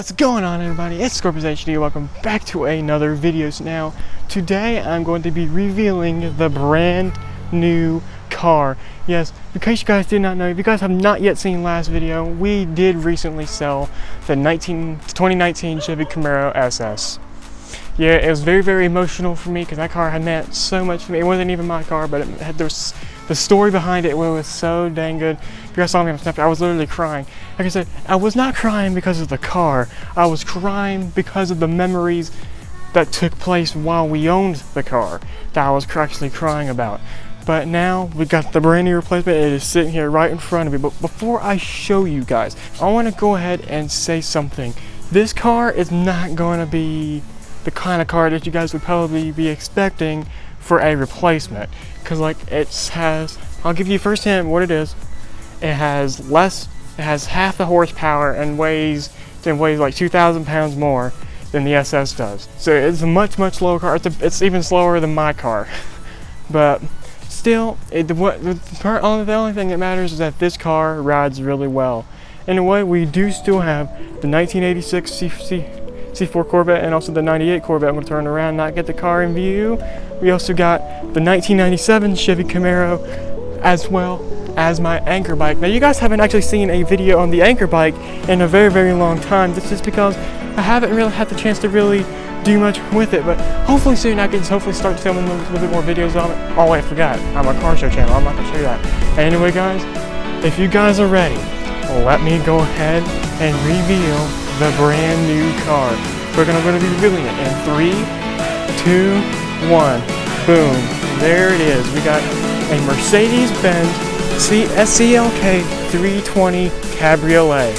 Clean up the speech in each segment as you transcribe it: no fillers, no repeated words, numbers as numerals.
What's going on, everybody? It's Scorpius HD. Welcome back to another video. So now, today I'm going to be revealing the brand new car. Yes, because you guys did not know, if you guys have not yet seen last video, we did recently sell the 2019 Chevy Camaro SS. Yeah, it was very, very emotional for me because that car had meant so much to me. It wasn't even my car, but there was the story behind it was so dang good. If you guys saw me on Snapchat, I was literally crying. Like I said, I was not crying because of the car. I was crying because of the memories that took place while we owned the car that I was actually crying about. But now we got the brand new replacement. It is sitting here right in front of me. But before I show you guys, I want to go ahead and say something. This car is not going to be the kind of car that you guys would probably be expecting for a replacement, because like I'll give you first hint what it is. It has half the horsepower and weighs like 2,000 pounds more than the SS does. So it's a much slower car. It's even slower than my car. But still, the only thing that matters is that this car rides really well. In a way, we do still have the 1986 C4 Corvette and also the 98 Corvette. I'm going to turn around and not get the car in view. We also got the 1997 Chevy Camaro as well as my Anchor bike. Now you guys haven't actually seen a video on the Anchor bike in a very long time. This is because I haven't really had the chance to really do much with it, but hopefully soon I can start filming a little bit more videos on it. Oh wait, I forgot, I'm a car show channel, I'm not going to show you that. Anyway guys, if you guys are ready, let me go ahead and reveal the brand new car. We're going to be revealing it in 3, 2, 1. Boom. There it is. We got a Mercedes-Benz SCLK 320 Cabriolet.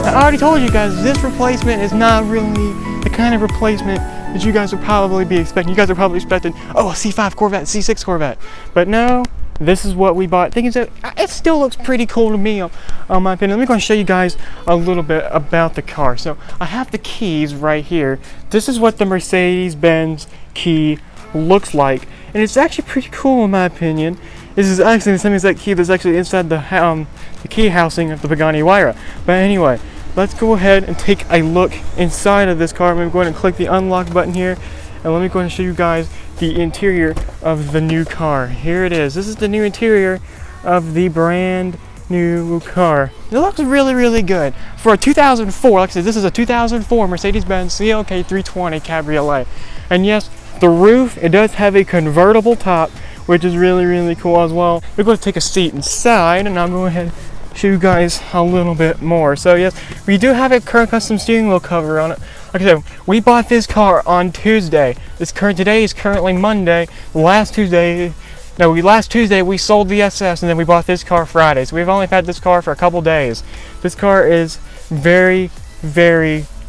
I already told you guys, this replacement is not really the kind of replacement that you guys would probably be expecting. You guys are probably expecting, oh, a C5 Corvette, C6 Corvette. But no, this is what we bought. Thinking so, it still looks pretty cool to me, on my opinion. Let me go and show you guys a little bit about the car. So I have the keys right here. This is what the Mercedes-Benz key looks like, and it's actually pretty cool in my opinion. This is actually the same exact key that's actually inside the key housing of the Pagani Huayra. But anyway, let's go ahead and take a look inside of this car. I'm going to go ahead and click the unlock button here, and let me go ahead and show you guys the interior of the new car. Here it is. This is the new interior of the brand new car. It looks really good for a 2004. Like I said, this is a 2004 Mercedes-Benz CLK 320 Cabriolet. And yes, the roof, it does have a convertible top, which is really cool as well. We're going to take a seat inside, and I'll go ahead and show you guys a little bit more. So yes, we do have a current custom steering wheel cover on it. Like I said, we bought this car on Tuesday. Today is currently Monday. Last Tuesday we sold the SS, and then we bought this car Friday. So we've only had this car for a couple days. This car is very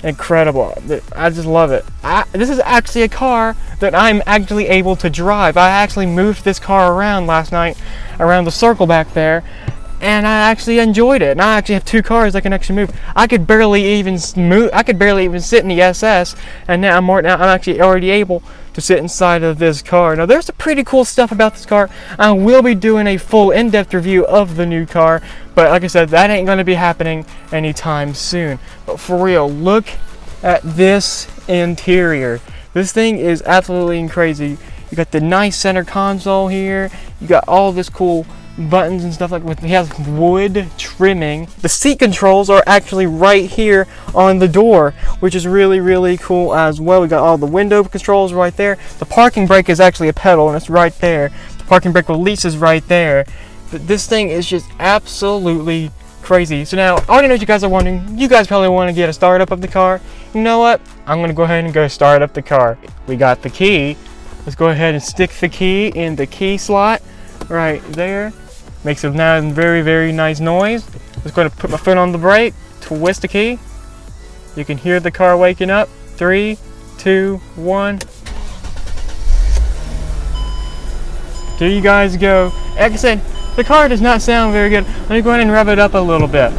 incredible. I just love it. This is actually a car that I'm actually able to drive. I actually moved this car around last night around the circle back there, and I actually enjoyed it. And I actually have two cars I can actually move. I could barely even sit in the SS, and now I'm actually already able to sit inside of this car. Now there's some pretty cool stuff about this car. I will be doing a full in-depth review of the new car, but like I said, that ain't going to be happening anytime soon. But for real, look at this interior. This thing is absolutely crazy. You got the nice center console here. You got all this cool buttons and stuff it has wood trimming. The seat controls are actually right here on the door, which is really cool as well. We got all the window controls right there. The parking brake is actually a pedal, and it's right there. The parking brake release is right there. But this thing is just absolutely crazy. So now, I already know what you guys are wondering. You guys probably want to get a startup of the car. You know what? I'm going to go ahead and go start up the car. We got the key. Let's go ahead and stick the key in the key slot right there. Makes a now very nice noise. Just going to put my foot on the brake, twist the key, You can hear the car waking up. 3, 2, 1. There you guys go. Like I said, the car does not sound very good. Let me go ahead and rev it up a little bit.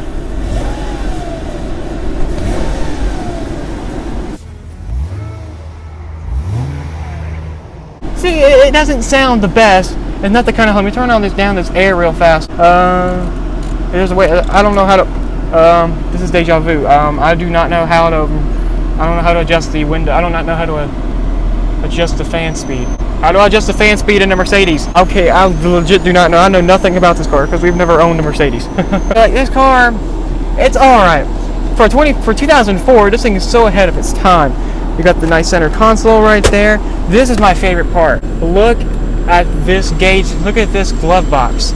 See, it doesn't sound the best. It's not the kind of. Let me turn on this air real fast. There's a way. I don't know how to. This is deja vu. I do not know how to. I don't know how to adjust the window. I do not know how to adjust the fan speed. How do I adjust the fan speed in a Mercedes? Okay, I legit do not know. I know nothing about this car because we've never owned a Mercedes. Like this car, it's all right. For 2004, this thing is so ahead of its time. You got the nice center console right there. This is my favorite part. Look at this gauge. Look at this glove box.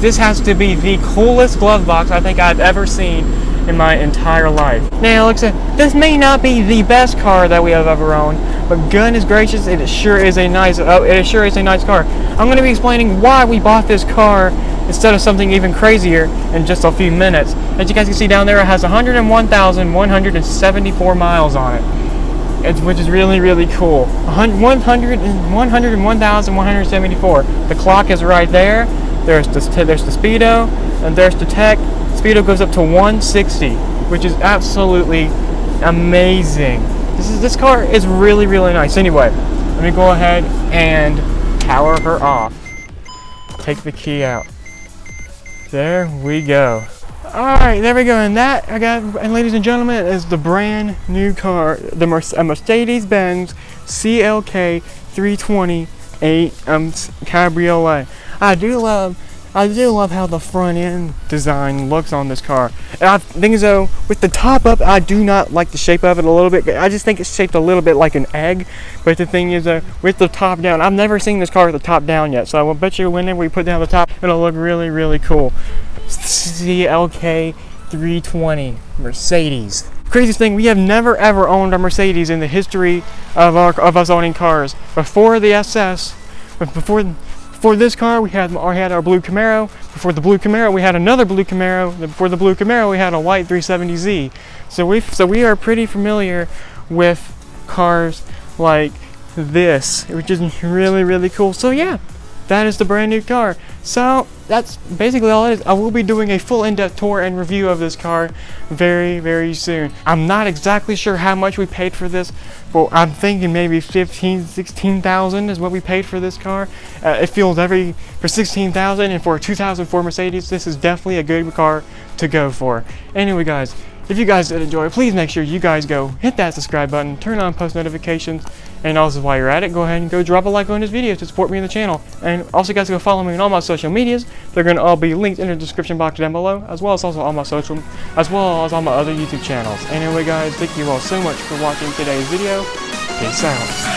This has to be the coolest glove box I think I've ever seen in my entire life. Now, this may not be the best car that we have ever owned, but goodness gracious, it sure is a nice. It sure is a nice car. I'm going to be explaining why we bought this car instead of something even crazier in just a few minutes. As you guys can see down there, it has 101,174 miles on it. Which is really, really cool. 101,174. The clock is right there. There's the speedo, and there's the tech. Speedo goes up to 160, which is absolutely amazing. This car is really, really nice. Anyway, let me go ahead and power her off. Take the key out. There we go. Alright, there we go, and ladies and gentlemen, is the brand new car, a Mercedes-Benz CLK 328 Cabriolet. I do love how the front end design looks on this car. And I think as though with the top up, I do not like the shape of it a little bit. I just think it's shaped a little bit like an egg. But the thing is, with the top down, I've never seen this car with the top down yet. So I will bet you whenever we put down the top, it'll look really, really cool. CLK 320 Mercedes. Craziest thing, we have never ever owned a Mercedes in the history of us owning cars. Before the SS, before this car, we had our blue Camaro. Before the blue Camaro, we had another blue Camaro. Before the blue Camaro, we had a white 370Z. So we are pretty familiar with cars like this, which is really, really cool. So yeah, that is the brand new car. So that's basically all it is. I will be doing a full in-depth tour and review of this car very, very soon. I'm not exactly sure how much we paid for this, but I'm thinking maybe $16,000 is what we paid for this car. It feels for $16,000, and for a 2004 Mercedes, this is definitely a good car to go for. Anyway, guys, if you guys did enjoy, please make sure you guys go hit that subscribe button, turn on post notifications, and also while you're at it, go ahead and go drop a like on this video to support me in the channel. And also, guys, go follow me on all my social medias. They're going to all be linked in the description box down below, as well as all my other YouTube channels. Anyway, guys, thank you all so much for watching today's video. Peace out.